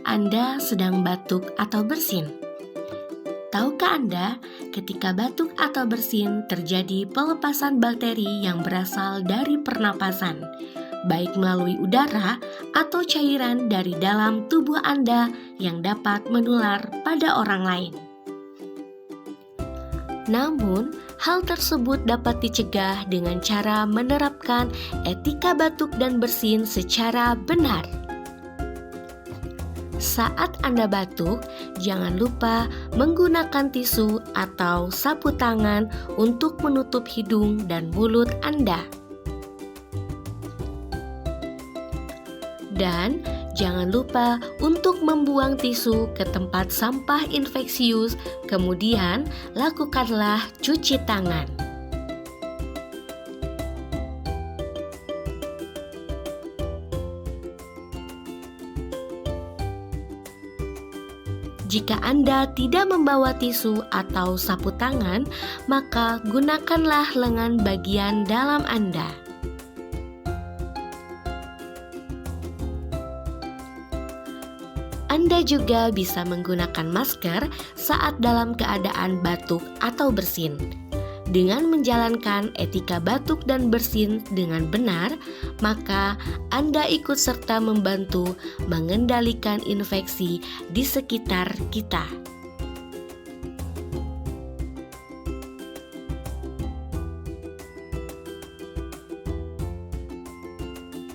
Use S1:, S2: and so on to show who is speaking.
S1: Anda sedang batuk atau bersin? Tahukah Anda, ketika batuk atau bersin terjadi pelepasan bakteri yang berasal dari pernapasan, baik melalui udara atau cairan dari dalam tubuh Anda yang dapat menular pada orang lain. Namun, hal tersebut dapat dicegah dengan cara menerapkan etika batuk dan bersin secara benar. Saat Anda batuk, jangan lupa menggunakan tisu atau sapu tangan untuk menutup hidung dan mulut Anda. Dan jangan lupa untuk membuang tisu ke tempat sampah infeksius, kemudian lakukanlah cuci tangan. Jika Anda tidak membawa tisu atau sapu tangan, maka gunakanlah lengan bagian dalam Anda. Anda juga bisa menggunakan masker saat dalam keadaan batuk atau bersin. Dengan menjalankan etika batuk dan bersin dengan benar, maka Anda ikut serta membantu mengendalikan infeksi di sekitar kita.